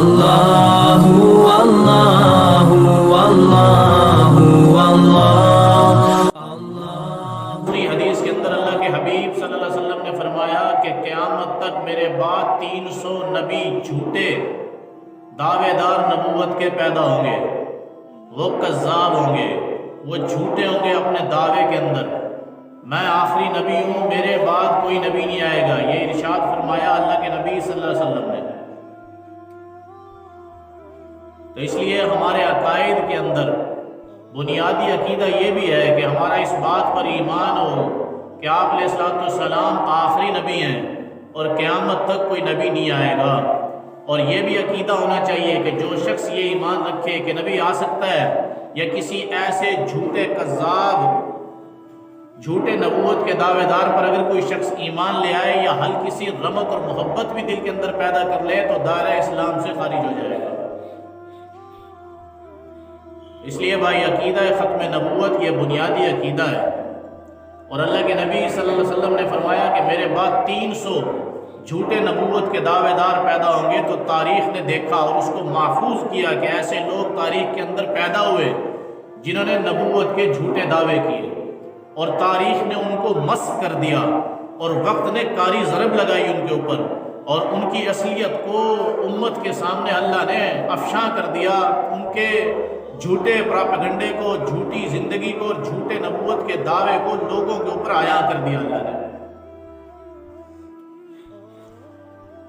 اللہ اللہ اللہ اللہ۔ پوری حدیث کے اندر اللہ کے حبیب صلی اللہ علیہ وسلم نے فرمایا کہ قیامت تک میرے بعد 300 نبی جھوٹے دعوے دار نبوت کے پیدا ہوں گے، وہ کذاب ہوں گے، وہ جھوٹے ہوں گے اپنے دعوے کے اندر۔ میں آخری نبی ہوں، میرے بعد کوئی نبی نہیں آئے گا، یہ ارشاد فرمایا اللہ کے نبی صلی اللہ علیہ وسلم نے۔ تو اس لیے ہمارے عقائد کے اندر بنیادی عقیدہ یہ بھی ہے کہ ہمارا اس بات پر ایمان ہو کہ آپ علیہ الصلوۃ والسلام آخری نبی ہیں اور قیامت تک کوئی نبی نہیں آئے گا۔ اور یہ بھی عقیدہ ہونا چاہیے کہ جو شخص یہ ایمان رکھے کہ نبی آ سکتا ہے، یا کسی ایسے جھوٹے کذاب جھوٹے نبوت کے دعوے دار پر اگر کوئی شخص ایمان لے آئے یا ہلکی سی رغبت اور محبت بھی دل کے اندر پیدا کر لے تو دائرہ اسلام سے خارج ہو جائے گا۔ اس لیے بھائی عقیدہ ختم نبوت یہ بنیادی عقیدہ ہے، اور اللہ کے نبی صلی اللہ علیہ وسلم نے فرمایا کہ میرے بعد 300 جھوٹے نبوت کے دعوے دار پیدا ہوں گے۔ تو تاریخ نے دیکھا اور اس کو محفوظ کیا کہ ایسے لوگ تاریخ کے اندر پیدا ہوئے جنہوں نے نبوت کے جھوٹے دعوے کیے، اور تاریخ نے ان کو مسخ کر دیا، اور وقت نے کاری ضرب لگائی ان کے اوپر، اور ان کی اصلیت کو امت کے سامنے اللہ نے افشاں کر دیا۔ ان کے جھوٹے پراپیگنڈے کو، جھوٹی زندگی کو اور جھوٹے نبوت کے دعوے کو لوگوں کے اوپر عیاں کر دیا اللہ نے۔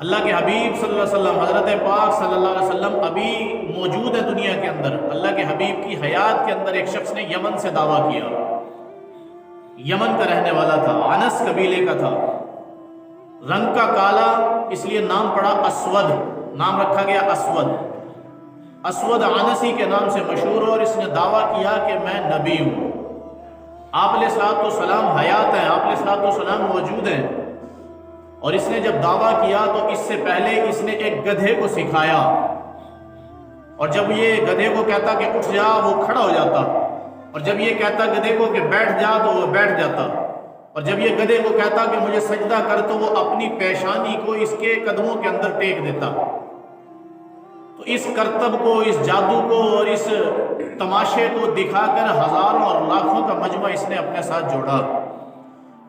اللہ کے حبیب صلی اللہ علیہ وسلم، حضرت پاک صلی اللہ علیہ وسلم ابھی موجود ہے دنیا کے اندر۔ اللہ کے حبیب کی حیات کے اندر ایک شخص نے یمن سے دعویٰ کیا، یمن کا رہنے والا تھا، انس قبیلے کا تھا، رنگ کا کالا، اس لیے نام پڑا اسود، نام رکھا گیا اسود۔ اسود عنسی کے نام سے مشہور، اور اس نے دعویٰ کیا کہ میں نبی ہوں۔ آپ علیہ الصلوۃ والسلام حیات ہیں، آپ علیہ الصلوۃ والسلام موجود ہیں، اور اس نے جب دعویٰ کیا تو اس سے پہلے اس نے ایک گدھے کو سکھایا، اور جب یہ گدھے کو کہتا کہ اٹھ جا وہ کھڑا ہو جاتا، اور جب یہ کہتا گدھے کو کہ بیٹھ جا تو وہ بیٹھ جاتا، اور جب یہ گدھے کو کہتا کہ مجھے سجدہ کر تو وہ اپنی پیشانی کو اس کے قدموں کے اندر ٹیک دیتا۔ تو اس کرتب کو، اس جادو کو اور اس تماشے کو دکھا کر ہزاروں اور لاکھوں کا مجمع اس نے اپنے ساتھ جوڑا۔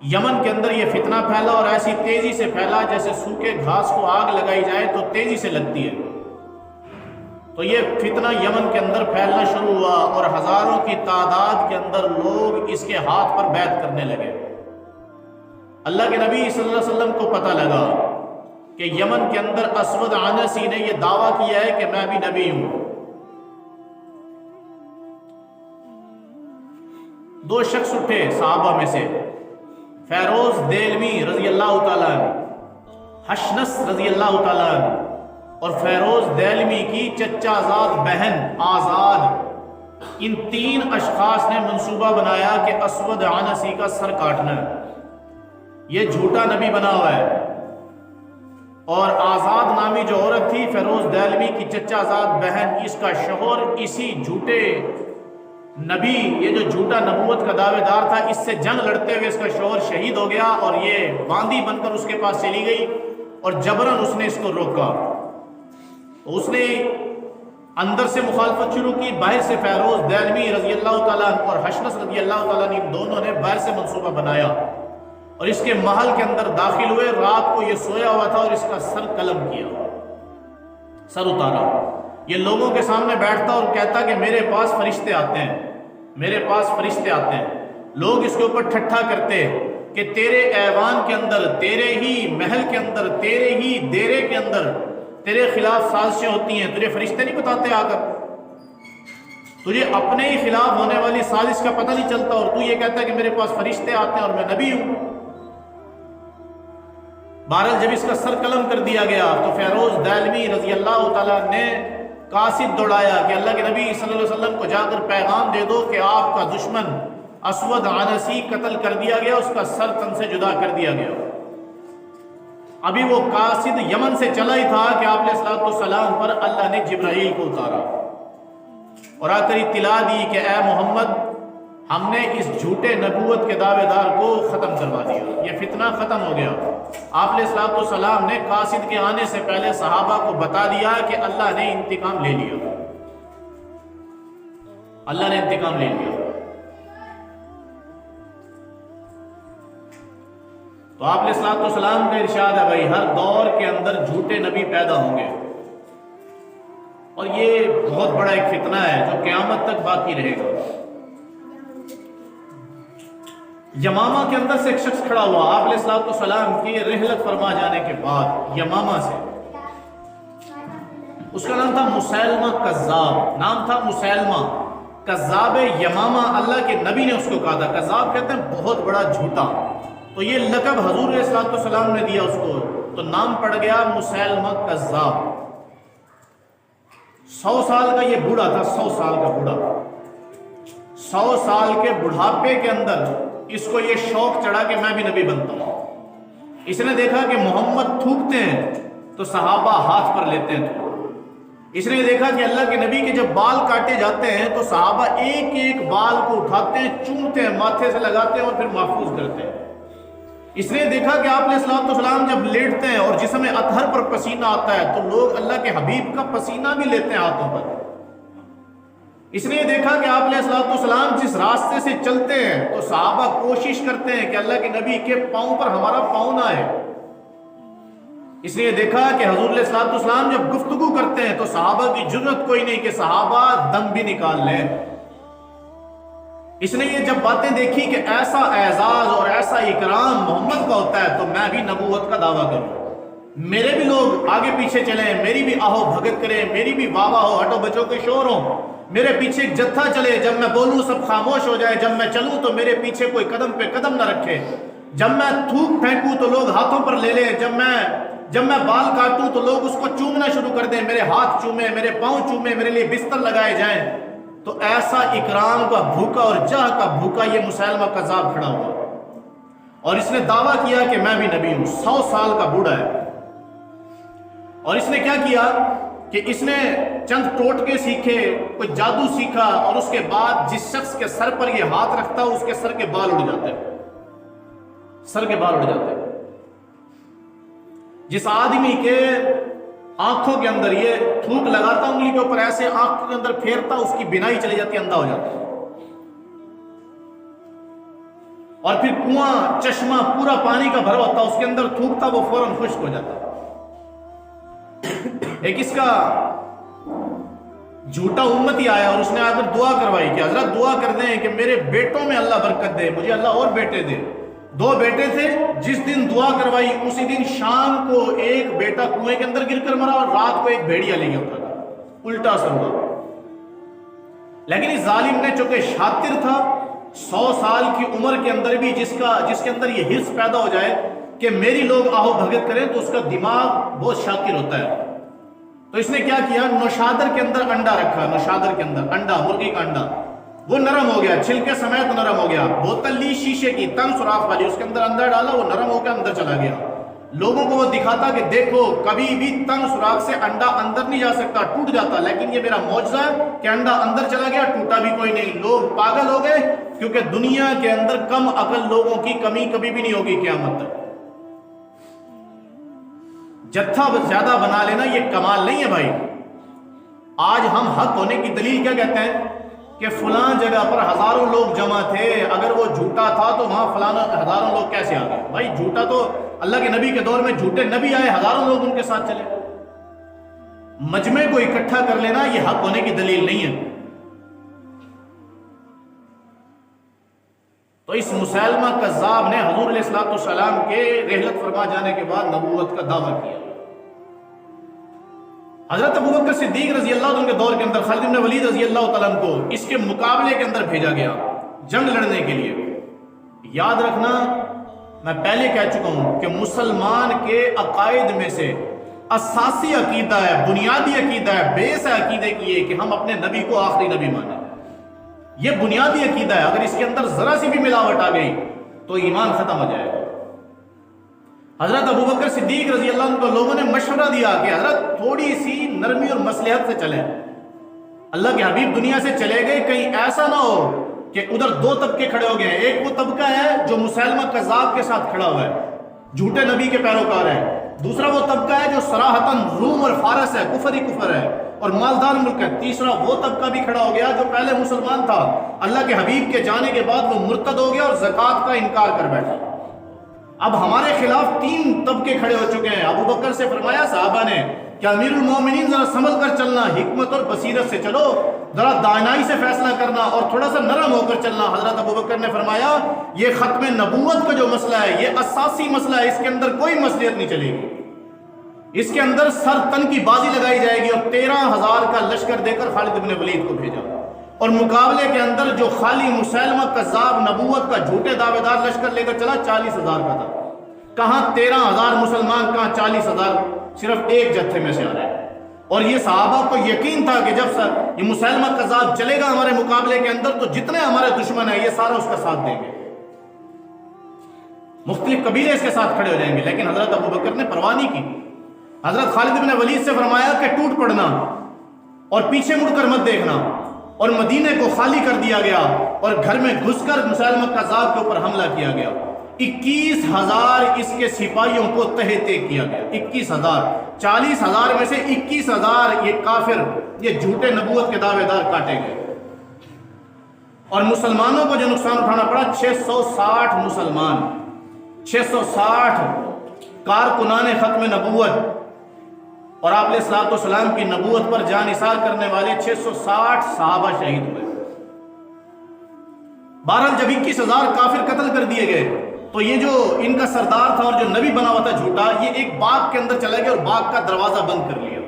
یمن کے اندر یہ فتنہ پھیلا، اور ایسی تیزی سے پھیلا جیسے سوکھے گھاس کو آگ لگائی جائے تو تیزی سے لگتی ہے۔ تو یہ فتنہ یمن کے اندر پھیلنا شروع ہوا، اور ہزاروں کی تعداد کے اندر لوگ اس کے ہاتھ پر بیعت کرنے لگے۔ اللہ کے نبی صلی اللہ علیہ وسلم کو پتہ لگا کہ یمن کے اندر اسود عنسی نے یہ دعویٰ کیا ہے کہ میں بھی نبی ہوں۔ دو شخص اٹھے صحابہ میں سے، فیروز دیلمی رضی اللہ تعالیٰ عنہ، حشنس رضی اللہ تعالیٰ عنہ، اور فیروز دیلمی کی چچا زاد بہن آزاد۔ ان تین اشخاص نے منصوبہ بنایا کہ اسود عنسی کا سر کاٹنا ہے، یہ جھوٹا نبی بنا ہوا ہے۔ اور آزاد نامی جو عورت تھی فیروز دیلمی کی چچا زاد بہن، اس کا شوہر اسی جھوٹے نبی، یہ جو جھوٹا نبوت کا دعوے دار تھا، اس سے جنگ لڑتے ہوئے اس کا شوہر شہید ہو گیا، اور یہ باندی بن کر اس کے پاس چلی گئی، اور جبراً اس نے اس کو روکا۔ اس نے اندر سے مخالفت شروع کی، باہر سے فیروز دیلمی رضی اللہ تعالیٰ اور حشنس رضی اللہ تعالیٰ نے دونوں نے باہر سے منصوبہ بنایا، اور اس کے محل کے اندر داخل ہوئے۔ رات کو یہ سویا ہوا تھا، اور اس کا سر قلم کیا، سر اتارا۔ یہ لوگوں کے سامنے بیٹھتا اور کہتا کہ میرے پاس فرشتے آتے ہیں، میرے پاس فرشتے آتے ہیں۔ لوگ اس کے اوپر ٹھٹھا کرتے کہ تیرے ایوان کے اندر، تیرے ہی محل کے اندر، تیرے ہی دیرے کے اندر تیرے خلاف سازشیں ہوتی ہیں، تجھے فرشتے نہیں بتاتے آ کر؟ تجھے اپنے ہی خلاف ہونے والی سازش کا پتہ نہیں چلتا، اور تو یہ کہتا ہے کہ میرے پاس فرشتے آتے ہیں اور میں نبی ہوں۔ بہرحال جب اس کا سر قلم کر دیا گیا تو فیروز دیلمی رضی اللہ تعالیٰ نے قاصد دوڑایا کہ اللہ کے نبی صلی اللہ علیہ وسلم کو جا کر پیغام دے دو کہ آپ کا دشمن اسود عنسی قتل کر دیا گیا، اس کا سر تن سے جدا کر دیا گیا۔ ابھی وہ قاصد یمن سے چلا ہی تھا کہ آپ علیہ الصلوۃ والسلام پر اللہ نے جبرائیل کو اتارا، اور آ کر اطلاع دی کہ اے محمد، ہم نے اس جھوٹے نبوت کے دعوے دار کو ختم کروا دیا، یہ فتنہ ختم ہو گیا۔ آپ علیہ الصلوۃ والسلام نے قاصد کے آنے سے پہلے صحابہ کو بتا دیا کہ اللہ نے انتقام لے لیا، اللہ نے انتقام لے لیا۔ تو آپ علیہ الصلوۃ والسلام کا ارشاد ہے بھائی ہر دور کے اندر جھوٹے نبی پیدا ہوں گے، اور یہ بہت بڑا ایک فتنہ ہے جو قیامت تک باقی رہے گا۔ یمامہ کے اندر سے ایک شخص کھڑا ہوا آپ علیہ الصلوۃ والسلام کی رحلت فرما جانے کے بعد یمامہ سے، اس کا نام تھا مسیلمہ کذاب، نام تھا مسیلمہ کذاب یمامہ۔ اللہ کے نبی نے اس کو کہا تھا، کذاب کہتے ہیں بہت بڑا جھوٹا، تو یہ لقب حضور علیہ الصلوۃ والسلام نے دیا اس کو، تو نام پڑ گیا مسیلمہ کذاب۔ 100 سال کا یہ بوڑھا تھا، 100 سال کا بوڑھا، 100 سال کے بڑھاپے کے اندر اس کو یہ شوق چڑھا کہ میں بھی نبی بنتا ہوں۔ اس نے دیکھا کہ محمد تھوکتے ہیں تو صحابہ ہاتھ پر لیتے ہیں، اس نے دیکھا کہ اللہ کے نبی کے جب بال کاٹے جاتے ہیں تو صحابہ ایک ایک بال کو اٹھاتے ہیں، چومتے ہیں، ماتھے سے لگاتے ہیں اور پھر محفوظ کرتے ہیں۔ اس نے دیکھا کہ آپ علیہ الصلوۃ والسلام جب لیٹتے ہیں اور جسم اطہر پر پسینہ آتا ہے تو لوگ اللہ کے حبیب کا پسینہ بھی لیتے ہیں ہاتھوں پر۔ اس نے دیکھا کہ آپ علیہ الصلوۃ والسلام جس راستے سے چلتے ہیں تو صحابہ کوشش کرتے ہیں کہ اللہ کے نبی کے پاؤں پر ہمارا پاؤں نہ آئے۔ اس نے دیکھا کہ حضور علیہ الصلوۃ والسلام جب گفتگو کرتے ہیں تو صحابہ کی جرأت کوئی نہیں کہ صحابہ دم بھی نکال لیں۔ اس نے یہ جب باتیں دیکھی کہ ایسا اعزاز اور ایسا اکرام محمد کا ہوتا ہے تو میں بھی نبوت کا دعویٰ کروں، میرے بھی لوگ آگے پیچھے چلیں، میری بھی آہو بھگت کریں، میری بھی واہ واہ ہو، ہٹو بچوں کے شور ہوں، میرے پیچھے ایک جتھا چلے، جب میں بولوں سب خاموش ہو جائے، جب میں چلوں تو میرے پیچھے کوئی قدم پہ قدم نہ رکھے، جب میں تھوک پھینکوں تو لوگ ہاتھوں پر لے لیں، جب میں بال کاٹوں تو لوگ اس کو چومنا شروع کر دیں، میرے ہاتھ چومیں، میرے پاؤں چومیں، میرے لیے بستر لگائے جائیں۔ تو ایسا اکرام کا بھوکا اور جاہ کا بھوکا یہ مسیلمہ کذاب کھڑا ہوا اور اس نے دعویٰ کیا کہ میں بھی نبی ہوں۔ 100 سال کا بوڑھا ہے، اور اس نے کیا کیا کہ اس نے چند ٹوٹکے سیکھے، کوئی جادو سیکھا، اور اس کے بعد جس شخص کے سر پر یہ ہاتھ رکھتا اس کے سر کے بال اڑ جاتے، سر کے بال اڑ جاتے۔ جس آدمی کے آنکھوں کے اندر یہ تھوک لگاتا انگلی کے اوپر، ایسے آنکھ کے اندر پھیرتا، اس کی بینائی چلی جاتی، اندھا ہو جاتا، اور پھر کنواں چشمہ پورا پانی کا بھرا ہوتا، اس کے اندر تھوکتا، وہ فوراً خشک ہو جاتا۔ ایک اس کا جھوٹا امتی آیا اور اس نے آ کر دعا کروائی کہ حضرت دعا کر دیں کہ میرے بیٹوں میں اللہ برکت دے، مجھے اللہ اور بیٹے دے۔ 2 بیٹے تھے، جس دن دعا کروائی اسی دن شام کو ایک بیٹا کنویں کے اندر گر کر مرا اور رات کو ایک بھیڑیا لے گیا اٹھا کر، الٹا سر ہوا۔ لیکن اس ظالم نے چونکہ شاطر تھا، 100 سال کی عمر کے اندر بھی جس کے اندر یہ حرص پیدا ہو جائے کہ میری لوگ آہو بھگت کریں، تو اس کا دماغ بہت شاکر ہوتا ہے۔ تو اس نے کیا کیا، نوشادر کے اندر انڈا رکھا، نوشادر کے اندر انڈا، مرغی کا انڈا، وہ نرم ہو گیا، چھلکے سمیت نرم ہو گیا۔ بوتل لی شیشے کی، تنگ سوراخ والی، اس کے اندر اندر ڈالا، وہ نرم ہو کے اندر چلا گیا۔ لوگوں کو وہ دکھاتا کہ دیکھو کبھی بھی تنگ سوراخ سے انڈا اندر نہیں جا سکتا، ٹوٹ جاتا، لیکن یہ میرا معجزہ ہے کہ انڈا اندر چلا گیا، ٹوٹا بھی کوئی نہیں۔ لوگ پاگل ہو گئے، کیونکہ دنیا کے اندر کم عقل لوگوں کی کمی کبھی بھی نہیں ہوگی قیامت تک۔ جتھا زیادہ بنا لینا یہ کمال نہیں ہے بھائی۔ آج ہم حق ہونے کی دلیل کیا کہتے ہیں کہ فلاں جگہ پر ہزاروں لوگ جمع تھے، اگر وہ جھوٹا تھا تو وہاں فلاں ہزاروں لوگ کیسے آ گئے؟ بھائی جھوٹا تو اللہ کے نبی کے دور میں جھوٹے نبی آئے، ہزاروں لوگ ان کے ساتھ چلے۔ مجمع کو اکٹھا کر لینا یہ حق ہونے کی دلیل نہیں ہے۔ تو اس مسیلمہ کذاب نے حضور علیہ الصلوۃ والسلام کے رحلت فرما جانے کے بعد نبوت کا دعویٰ کیا۔ حضرت ابوبکر صدیق رضی اللہ عنہ کے دور کے اندر خالد بن ولید رضی اللہ تعالیٰ عنہ کو اس کے مقابلے کے اندر بھیجا گیا جنگ لڑنے کے لیے۔ یاد رکھنا، میں پہلے کہہ چکا ہوں کہ مسلمان کے عقائد میں سے اساسی عقیدہ ہے، بنیادی عقیدہ ہے، بیس ہے عقیدے کی یہ کہ ہم اپنے نبی کو آخری نبی مانیں۔ یہ بنیادی عقیدہ ہے، اگر اس کے اندر ذرا سی بھی ملاوٹ آ گئی تو ایمان ختم ہو جائے گا۔ حضرت ابوبکر صدیق رضی اللہ عنہ کو لوگوں نے مشورہ دیا کہ حضرت تھوڑی سی نرمی اور مصلحت سے چلیں، اللہ کے حبیب دنیا سے چلے گئے، کہیں ایسا نہ ہو کہ ادھر دو طبقے کھڑے ہو گئے ہیں. ایک وہ طبقہ ہے جو مسیلمہ کذاب کے ساتھ کھڑا ہوا ہے، جھوٹے نبی کے پیروکار ہے. دوسرا وہ طبقہ ہے جو صراحتاً روم اور فارس ہے، کفر ہی کفر ہے اور مالدار ملک ہے. تیسرا وہ طبقہ بھی کھڑا ہو گیا جو پہلے مسلمان تھا، اللہ کے حبیب کے جانے کے بعد وہ مرتد ہو گیا اور زکوٰۃ کا انکار کر بیٹھا. اب ہمارے خلاف 3 طبقے کھڑے ہو چکے ہیں. ابو بکر سے فرمایا صحابہ نے کہ امیر المومنین ذرا سنبھل کر چلنا، حکمت اور بصیرت سے چلو، ذرا دانائی سے فیصلہ کرنا اور تھوڑا سا نرم ہو کر چلنا. حضرت ابو بکر نے فرمایا یہ ختم نبوت کا جو مسئلہ ہے یہ اساسی مسئلہ ہے، اس کے اندر کوئی مصلحت نہیں چلے گی، اس کے اندر سر تن کی بازی لگائی جائے گی. اور 13,000 کا لشکر دے کر خالد بن ولید کو بھیجا اور مقابلے کے اندر جو خالی مسیلمہ کذاب نبوت کا جھوٹے دعوے دار لشکر لے کر چلا 40,000 کا تھا. کہاں 13,000 مسلمان، کہاں 40,000 صرف ایک جتھے میں سے آ رہے ہیں. اور یہ صحابہ کو یقین تھا کہ جب یہ مسیلمہ کذاب چلے گا ہمارے مقابلے کے اندر تو جتنے ہمارے دشمن ہیں یہ سارا اس کا ساتھ دیں گے، مختلف قبیلے اس کے ساتھ کھڑے ہو جائیں گے. لیکن حضرت ابو بکر نے پرواہ نہیں کی. حضرت خالد بن ولید سے فرمایا کہ ٹوٹ پڑنا اور پیچھے مڑ کر مت دیکھنا. اور مدینے کو خالی کر دیا گیا اور گھر میں گھس کر مسیلمہ کذاب کے اوپر حملہ کیا گیا. 21,000 اس کے سپاہیوں کو تہتے کیا گیا. 21,000، 40,000 میں سے 21,000 یہ کافر، یہ جھوٹے نبوت کے دعوے دار کاٹے گئے. اور مسلمانوں کو جو نقصان اٹھانا پڑا 660 مسلمان، 660 کارکنان ختم نبوت اور آپ علیہ الصلوۃ والسلام کی نبوت پر جان نثار کرنے والے 660 صحابہ شہید ہوئے. بہرحال جب 21,000 کافر قتل کر دیے گئے تو یہ جو ان کا سردار تھا اور جو نبی بنا ہوا تھا جھوٹا، یہ ایک باغ کے اندر چلا گیا اور باغ کا دروازہ بند کر لیا.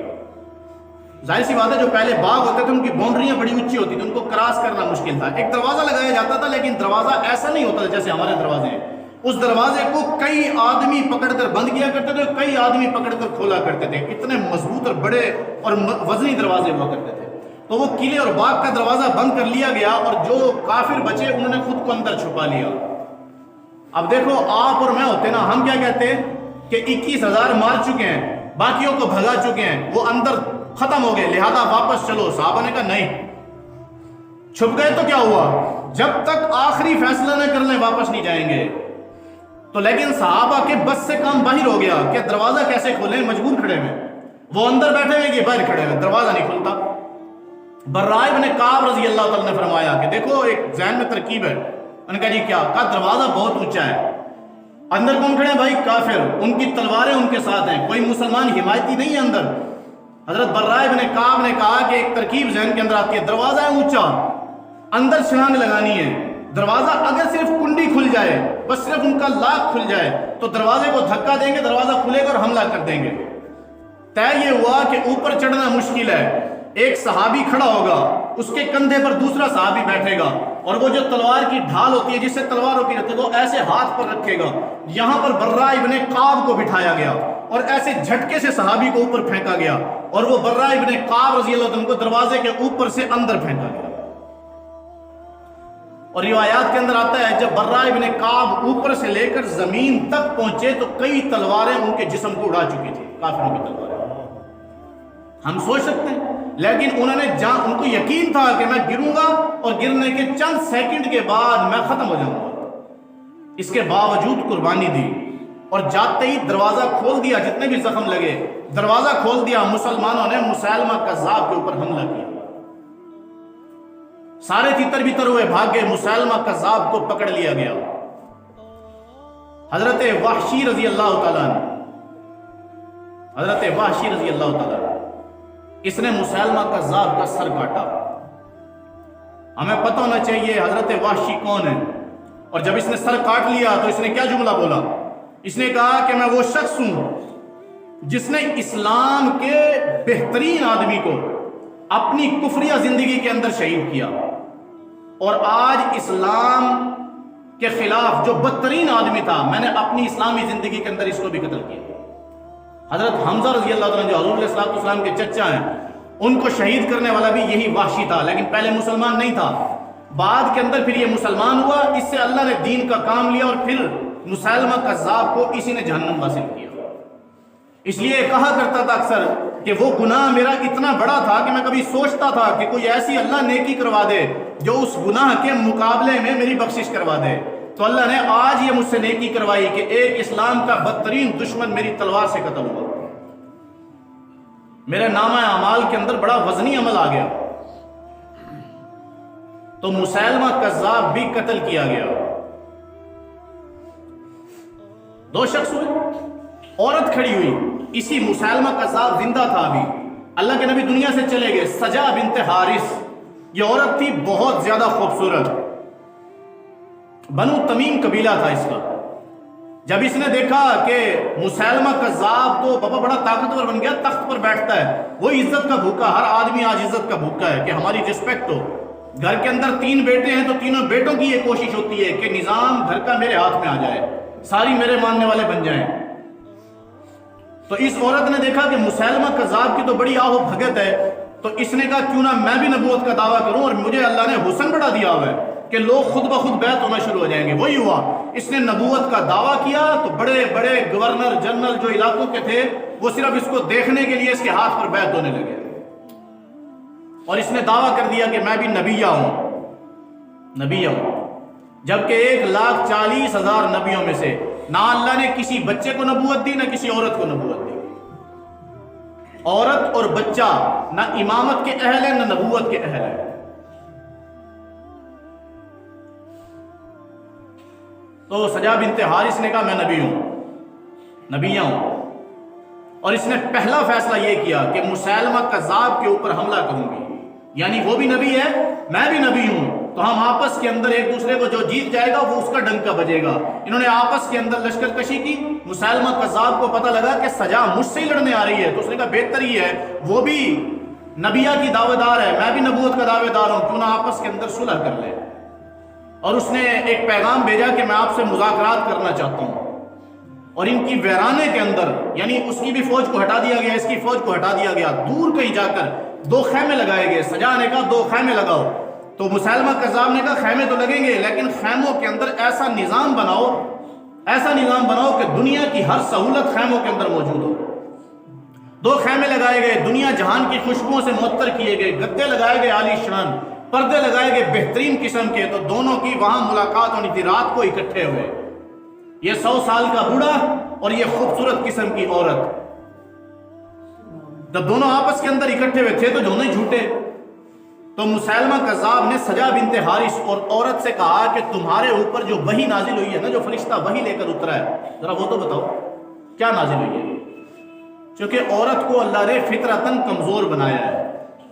ظاہر سی بات ہے جو پہلے باغ ہوتے تھے ان کی باؤنڈریاں بڑی اونچی ہوتی تھی، ان کو کراس کرنا مشکل تھا. ایک دروازہ لگایا جاتا تھا لیکن دروازہ ایسا نہیں ہوتا تھا جیسے ہمارے دروازے ہیں. اس دروازے کو کئی آدمی پکڑ کر بند کیا کرتے تھے، کئی آدمی پکڑ کر کھولا کرتے تھے. اتنے مضبوط اور بڑے اور وزنی دروازے ہوا کرتے تھے. تو وہ قلعے اور باغ کا دروازہ بند کر لیا گیا اور جو کافر بچے انہوں نے خود کو اندر چھپا لیا. اب دیکھو آپ اور میں ہوتے نا، ہم کیا کہتے ہیں کہ 21,000 مار چکے ہیں، باقیوں کو بھگا چکے ہیں، وہ اندر ختم ہو گئے، لہذا واپس چلو. صحابہ نے کہا نہیں، چھپ گئے تو کیا ہوا، جب تک آخری فیصلہ نہ کر لیں واپس نہیں جائیں گے. تو لیکن صحابہ کے بس سے کام باہر ہو گیا کہ دروازہ کیسے کھولیں، مجبور کھڑے ہوئے. وہ اندر بیٹھے ہوئے کہ باہر کھڑے ہوئے، دروازہ نہیں کھلتا. برائے بن کعب رضی اللہ تعالیٰ نے فرمایا کہ دیکھو ایک ذہن میں ترکیب ہے. انہوں نے کہا جی کیا؟ کہا دروازہ بہت اونچا ہے، اندر کون کھڑے ہیں بھائی؟ کافر، ان کی تلواریں ان کے ساتھ ہیں، کوئی مسلمان حمایتی نہیں ہے اندر. حضرت برائے بن کعب نے کہا کہ ایک ترکیب ذہن کے اندر آتی ہے، دروازہ ہے اونچا، اندر چھلانگ لگانی ہے. دروازہ اگر صرف کنڈی کھل جائے، بس صرف ان کا لاک کھل جائے تو دروازے کو دھکا دیں گے، دروازہ کھلے گا اور حملہ کر دیں گے. طے یہ ہوا کہ اوپر چڑھنا مشکل ہے، ایک صحابی کھڑا ہوگا، اس کے کندھے پر دوسرا صحابی بیٹھے گا اور وہ جو تلوار کی ڈھال ہوتی ہے جس سے تلوار ہوتی رہتی ہے وہ ایسے ہاتھ پر رکھے گا. یہاں پر برا ابن کعب کو بٹھایا گیا اور ایسے جھٹکے سے صحابی کو اوپر پھینکا گیا اور وہ برا ابن کعب رضی اللہ عنہ کو دروازے کے اوپر سے اندر پھینکا گیا. اور روایات کے اندر آتا ہے جب برا ابن کعب اوپر سے لے کر زمین تک پہنچے تو کئی تلواریں ان کے جسم کو اڑا چکی تھی، کافروں کی تلواریں. ہم سوچ سکتے ہیں لیکن انہوں نے ان کو یقین تھا کہ میں گروں گا اور گرنے کے چند سیکنڈ کے بعد میں ختم ہو جاؤں گا. اس کے باوجود قربانی دی اور جاتے ہی دروازہ کھول دیا. جتنے بھی زخم لگے دروازہ کھول دیا. مسلمانوں نے مسیلمہ کذاب کے اوپر حملہ کیا، سارے تیتر بیتر ہوئے بھاگ گئے، مسیلمہ کذاب کو پکڑ لیا گیا. حضرت وحشی رضی اللہ تعالیٰ عنہ، حضرت وحشی رضی اللہ تعالیٰ عنہ، اس نے مسیلمہ کذاب کا سر کاٹا. ہمیں پتہ ہونا چاہیے حضرت وحشی کون ہے. اور جب اس نے سر کاٹ لیا تو اس نے کیا جملہ بولا؟ اس نے کہا کہ میں وہ شخص ہوں جس نے اسلام کے بہترین آدمی کو اپنی کفریہ زندگی کے اندر شہید کیا، اور آج اسلام کے خلاف جو بدترین آدمی تھا میں نے اپنی اسلامی زندگی کے اندر اس کو بھی قتل کیا. حضرت حمزہ رضی اللہ عنہ جو حضور علیہ السلام کے چچا ہیں، ان کو شہید کرنے والا بھی یہی وحشی تھا، لیکن پہلے مسلمان نہیں تھا. بعد کے اندر پھر یہ مسلمان ہوا، اس سے اللہ نے دین کا کام لیا اور پھر مسیلمہ کذاب کو اسی نے جہنم حاصل کیا. اس لیے کہا کرتا تھا اکثر کہ وہ گناہ میرا اتنا بڑا تھا کہ میں کبھی سوچتا تھا کہ کوئی ایسی اللہ نیکی کروا دے جو اس گناہ کے مقابلے میں میری بخشش کروا دے. تو اللہ نے آج یہ مجھ سے نیکی کروائی کہ ایک اسلام کا بدترین دشمن میری تلوار سے قتل ہوا. میرے نامہ اعمال کے اندر بڑا وزنی عمل آ گیا. تو مسیلمہ کذاب بھی قتل کیا گیا. 2 شخص ہوئے. عورت کھڑی ہوئی. اسی مسیلمہ کذاب زندہ تھا ابھی. اللہ کے نبی دنیا سے چلے گئے. سجا بنت حارث یہ عورت تھی, بہت زیادہ خوبصورت. بنو تمیم قبیلہ تھا اس کا. جب اس نے دیکھا کہ مسیلمہ کذاب تو بابا بڑا طاقتور بن گیا, تخت پر بیٹھتا ہے, وہ عزت کا بھوکا, ہر آدمی آج عزت کا بھوکا ہے کہ ہماری رسپیکٹ ہو. گھر کے اندر 3 بیٹے ہیں تو تینوں بیٹوں کی یہ کوشش ہوتی ہے کہ نظام گھر کا میرے ہاتھ میں آ جائے, ساری میرے ماننے والے بن جائیں. تو اس عورت نے دیکھا کہ مسیلمہ کذاب کی تو بڑی آہ و بھگت ہے, تو اس نے کہا کیوں نہ میں بھی نبوت کا دعویٰ کروں, اور مجھے اللہ نے حسن بڑھا دیا ہوا ہے کہ لوگ خود بخود بیعت ہونا شروع ہو جائیں گے. وہی ہوا, اس نے نبوت کا دعویٰ کیا تو بڑے بڑے گورنر جنرل جو علاقوں کے تھے وہ صرف اس کو دیکھنے کے لیے اس کے ہاتھ پر بیعت ہونے لگے. اور اس نے دعویٰ کر دیا کہ میں بھی نبیہ ہوں, جبکہ 1,40,000 نبیوں میں سے نہ اللہ نے کسی بچے کو نبوت دی, نہ کسی عورت کو نبوت دی. عورت اور بچہ نہ امامت کے اہل ہے, نہ نبوت کے اہل ہے. تو سجا بنت حارث نے کہا میں نبیہ ہوں. اور اس نے پہلا فیصلہ یہ کیا کہ مسیلمہ کذاب کے اوپر حملہ کروں گی. یعنی وہ بھی نبی ہے, میں بھی نبی ہوں, تو ہم آپس کے اندر ایک دوسرے کو جو جیت جائے گا وہ اس کا ڈنکا بجے گا. انہوں نے آپس کے اندر لشکر کشی کی. مسیلمہ کذاب کو پتہ لگا کہ سجا مجھ سے ہی لڑنے آ رہی ہے, تو اس نے کہا بہتر ہی ہے, وہ بھی نبیہ کی دعوے دار ہے, میں بھی نبوت کا دعوے دار ہوں, کیوں نہ آپس کے اندر صلح کر لیں. اور اس نے ایک پیغام بھیجا کہ میں آپ سے مذاکرات کرنا چاہتا ہوں. اور ان کی ویرانے کے اندر, یعنی اس کی بھی فوج کو ہٹا دیا گیا, اس کی فوج کو ہٹا دیا گیا, دور کہیں جا کر 2 خیمے لگائے گئے. سجا نے کہا 2 خیمے لگاؤ. تو مسیلمہ کذاب نے کہا خیمے تو لگیں گے, لیکن خیموں کے اندر ایسا نظام بناؤ کہ دنیا کی ہر سہولت خیموں کے اندر موجود ہو. 2 خیمے لگائے گئے, دنیا جہان کی خوشبوؤں سے معطر کیے گئے, گدے لگائے گئے عالی شان, پردے لگائے گئے بہترین قسم کے. تو دونوں کی وہاں ملاقات ہونی تھی. رات کو اکٹھے ہوئے, یہ 100 سال کا بوڑھا اور یہ خوبصورت قسم کی عورت. جب دونوں آپس کے اندر اکٹھے ہوئے تھے تو دونوں ہی جھوٹے. تو مسیلمہ کذاب نے سجا بنت حارث اور عورت سے کہا کہ تمہارے اوپر جو وحی نازل ہوئی ہے نا, جو فرشتہ وحی لے کر اترا ہے, ذرا وہ تو بتاؤ کیا نازل ہوئی ہے. کیونکہ عورت کو اللہ نے فطرتاً کمزور بنایا ہے.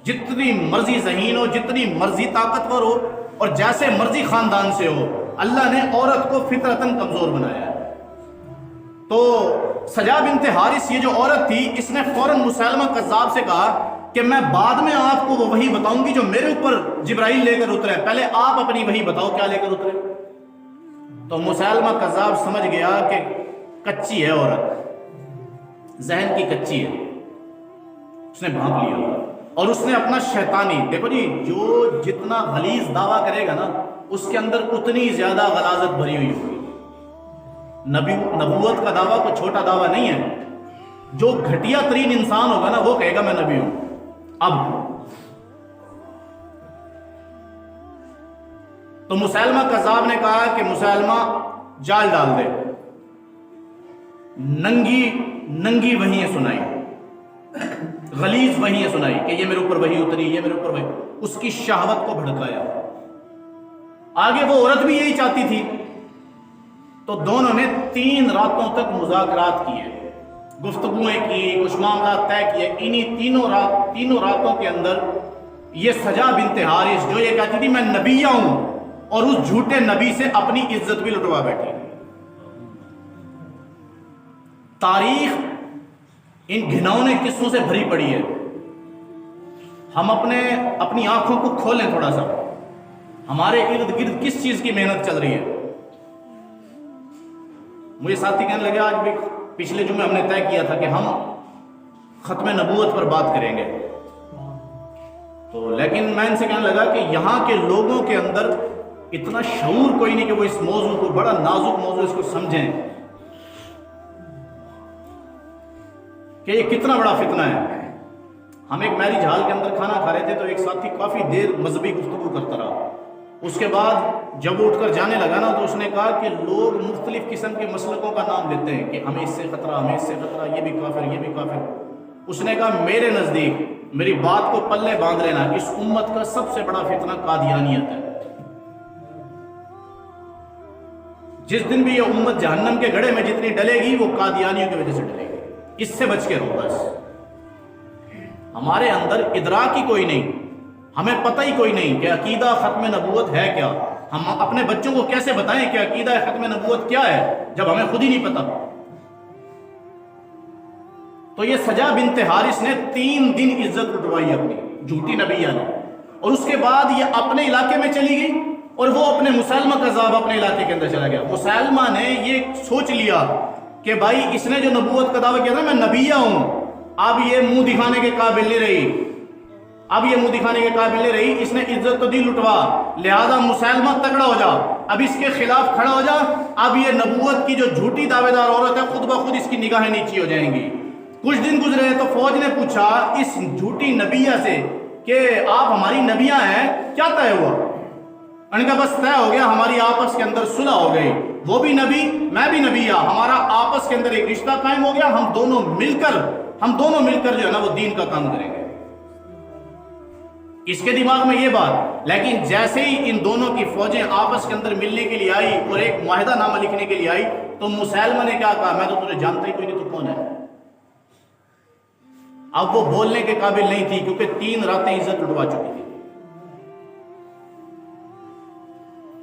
جتنی مرضی ذہین ہو, جتنی مرضی طاقتور ہو, اور جیسے مرضی خاندان سے ہو, اللہ نے عورت کو فطرتاً کمزور بنایا ہے. تو سجا بنت حارث یہ جو عورت تھی, اس نے فوراً مسیلمہ کذاب سے کہا کہ میں بعد میں آپ کو وہ وحی بتاؤں گی جو میرے اوپر جبرائیل لے کر اترے, پہلے آپ اپنی وحی بتاؤ کیا لے کر اترے. تو مسیلمہ کذاب سمجھ گیا کہ کچی ہے عورت, ذہن کی کچی ہے, اس نے بھانپ لیا. اور اس نے اپنا شیطانی, دیکھو جی, جو جتنا غلیظ دعویٰ کرے گا نا اس کے اندر اتنی زیادہ غلاظت بھری ہوئی ہوگی. نبوت کا دعویٰ کوئی چھوٹا دعویٰ نہیں ہے. جو گھٹیا ترین انسان ہوگا نا وہ کہے گا میں نبی ہوں. اب تو مسیلمہ کذاب نے کہا کہ مسیلمہ جال ڈال دے. ننگی وحییں سنائی, غلیظ وحییں سنائی کہ یہ میرے اوپر وحی اتری, یہ میرے اوپر وحی. اس کی شہوت کو بھڑکایا. آگے وہ عورت بھی یہی چاہتی تھی. تو دونوں نے 3 راتوں تک مذاکرات کیے, گفتگویں کی, کچھ معاملات طے کیے. انہی تینوں راتوں کے اندر یہ سجا بنت حارث جو یہ کہتی تھی میں نبیہ ہوں, اور اس جھوٹے نبی سے اپنی عزت بھی لٹوا بیٹھی. تاریخ ان گھناؤنے قصوں سے بھری پڑی ہے. ہم اپنی آنکھوں کو کھولیں تھوڑا سا, ہمارے ارد گرد کس چیز کی محنت چل رہی ہے. مجھے ساتھی کہنے لگے آج بھی پچھلے جمعے ہم نے طے کیا تھا کہ ہم ختم نبوت پر بات کریں گے, تو لیکن میں ان سے کہنے لگا کہ یہاں کے لوگوں کے اندر اتنا شعور کوئی نہیں کہ وہ اس موضوع کو, بڑا نازک موضوع, اس کو سمجھیں. کہ یہ کتنا بڑا فتنہ ہے۔ ہم ایک میرج ہال کے اندر کھانا کھا رہے تھے تو ایک ساتھی کافی دیر مذہبی گفتگو کرتا رہا۔ اس کے بعد جب اٹھ کر جانے لگا نا تو اس نے کہا کہ لوگ مختلف قسم کے مسلکوں کا نام لیتے ہیں کہ ہمیں اس سے خطرہ، ہمیں اس سے خطرہ، یہ بھی کافر، یہ بھی کافر۔ اس نے کہا میرے نزدیک، میری بات کو پلے باندھ لینا، اس امت کا سب سے بڑا فتنہ قادیانیت ہے۔ جس دن بھی یہ امت جہنم کے گڑھے میں جتنی ڈلے گی وہ قادیانیوں کی وجہ سے ڈلے گی۔ اس سے بچ کے رہو بس۔ ہمارے اندر ادراک ہی کوئی نہیں، ہمیں پتہ ہی کوئی نہیں کہ عقیدہ ختم نبوت ہے کیا۔ ہم اپنے بچوں کو کیسے بتائیں کہ عقیدہ ختم نبوت کیا ہے جب ہمیں خود ہی نہیں پتہ۔ تو یہ سجا بنت حارث نے 3 دن عزت لٹوائی اپنی جھوٹی نبیہ نے، اور اس کے بعد یہ اپنے علاقے میں چلی گئی اور وہ اپنے مسلمہ کذاب اپنے علاقے کے اندر چلا گیا۔ مسلمہ نے یہ سوچ لیا کہ بھائی اس نے جو نبوت کا دعویٰ کیا تھا میں نبیہ ہوں، اب یہ منہ دکھانے کے قابل نہیں رہی، اب یہ منہ دکھانے کے قابل نہیں رہی، اس نے عزت تو دی لٹوا، لہذا مسلمہ تگڑا ہو جا، اب اس کے خلاف کھڑا ہو جا۔ اب یہ نبوت کی جو جھوٹی دعوے دار عورت ہے خود بخود اس کی نگاہیں نیچی ہو جائیں گی۔ کچھ دن گزرے تو فوج نے پوچھا اس جھوٹی نبیہ سے کہ آپ ہماری نبیہ ہیں، کیا طے ہوا؟ انہوں نے کہا بس طے ہو گیا، ہماری آپس کے اندر صلح ہو گئی، وہ بھی نبی میں بھی نبیہ، ہمارا آپس کے اندر ایک رشتہ قائم ہو گیا، ہم دونوں مل کر جو ہے نا وہ دین کا کام کریں گے۔ اس کے دماغ میں یہ بات، لیکن جیسے ہی ان دونوں کی فوجیں آپس کے اندر ملنے کے لیے آئی اور ایک معاہدہ نامہ لکھنے کے لیے آئی تو مسلمہ نے کیا کہا، میں تو تجھے جانتا ہی کوئی نہیں، تو کون ہے؟ اب وہ بولنے کے قابل نہیں تھی کیونکہ 3 راتیں عزت لٹوا چکی تھی۔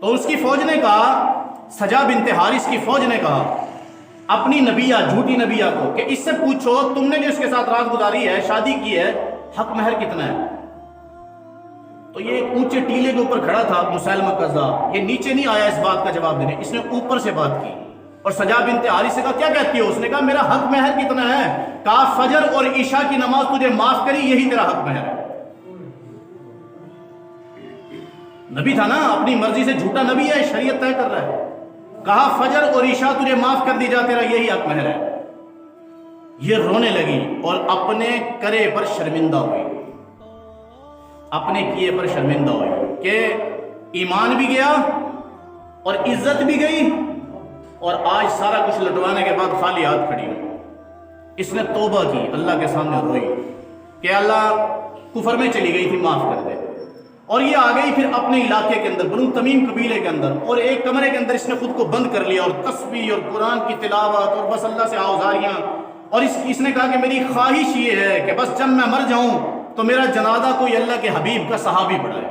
تو اس کی فوج نے کہا، سجا بنت حارث کی فوج نے کہا اپنی نبیہ، جھوٹی نبیہ کو کہ اس سے پوچھو تم نے جو اس کے ساتھ رات گزاری ہے، شادی کی ہے، حق مہر کتنا ہے؟ تو یہ ایک اونچے ٹیلے کے اوپر کھڑا تھا مسلمہ کذاب، یہ نیچے نہیں آیا اس بات کا جواب دینے، اس نے اوپر سے بات کی اور سجا بنت حارث سے کہا کیا کہتی ہو؟ اس نے کہا میرا حق مہر کتنا ہے؟ کہا فجر اور عشاء کی نماز تجھے معاف کری، یہی تیرا حق مہر ہے۔ نبی تھا نا، اپنی مرضی سے جھوٹا نبی ہے، شریعت طے کر رہا ہے۔ کہا فجر اور عشاء تجھے معاف کر دی جا، تیرا یہی حق مہر ہے۔ یہ رونے لگی اور اپنے کرے پر شرمندہ ہوئی، اپنے کیے پر شرمندہ ہوئی کہ ایمان بھی گیا اور عزت بھی گئی اور آج سارا کچھ لٹوانے کے بعد خالی ہاتھ کھڑی ہوئی۔ اس نے توبہ کی، اللہ کے سامنے روئی کہ اللہ کفر میں چلی گئی تھی، معاف کر دے۔ اور یہ آ گئی پھر اپنے علاقے کے اندر، بنو تمیم قبیلے کے اندر، اور ایک کمرے کے اندر اس نے خود کو بند کر لیا اور تسبیح اور قرآن کی تلاوت اور بس اللہ سے آوازاریاں، اور اس نے کہا کہ میری خواہش یہ ہے کہ بس جب میں مر جاؤں تو میرا جنازہ کوئی اللہ کے حبیب کا صحابی پڑھائے۔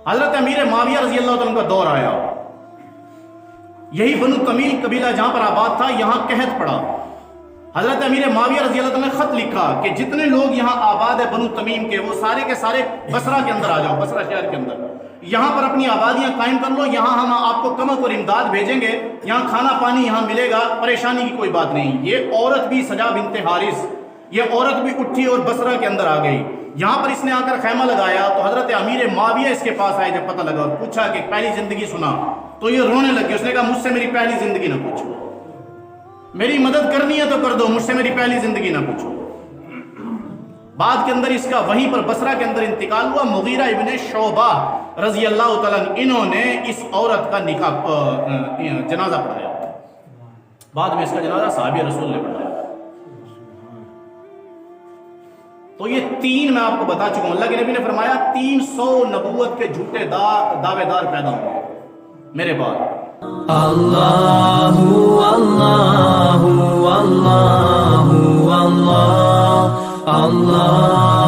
حضرت امیر معاویہ رضی اللہ عنہ کا دور آیا، یہی بنو تمیم قبیلہ جہاں پر آباد تھا یہاں قحط پڑا۔ حضرت امیر معاویہ رضی اللہ عنہ نے خط لکھا کہ جتنے لوگ یہاں آباد ہے بنو تمیم کے، وہ سارے کے سارے بصرہ کے اندر آ جاؤ، بصرہ شہر کے اندر، یہاں پر اپنی آبادیاں قائم کر لو، یہاں ہم آپ کو کمک اور امداد بھیجیں گے، یہاں کھانا پانی یہاں ملے گا، پریشانی کی کوئی بات نہیں۔ یہ عورت بھی سجا بنت حارث، یہ عورت بھی اٹھی اور بصرہ کے اندر آ گئی۔ یہاں پر اس نے آ کر خیمہ لگایا تو حضرت امیر معاویہ اس کے پاس آئے، جب پتہ لگا اور پوچھا کہ پہلی زندگی سنا تو یہ رونے لگی۔ اس نے کہا مجھ سے میری پہلی زندگی نہ پوچھو، میری مدد کرنی ہے تو کر دو، مجھ سے میری پہلی زندگی نہ پوچھو۔ بعد کے اندر اس کا وہیں پر بصرہ کے اندر انتقال ہوا۔ مغیرہ ابن شعبہ رضی اللہ تعالیٰ انہوں نے اس عورت کا جنازہ پڑھایا، بعد میں اس کا جنازہ صحابی رسول نے پڑھایا۔ تو یہ 3 میں آپ کو بتا چکا ہوں، اللہ کے نبی نے فرمایا 300 نبوت کے جھوٹے دعوے دار پیدا ہوں گے میرے بعد۔ اللہ اللہ اللہ اللہ اللہ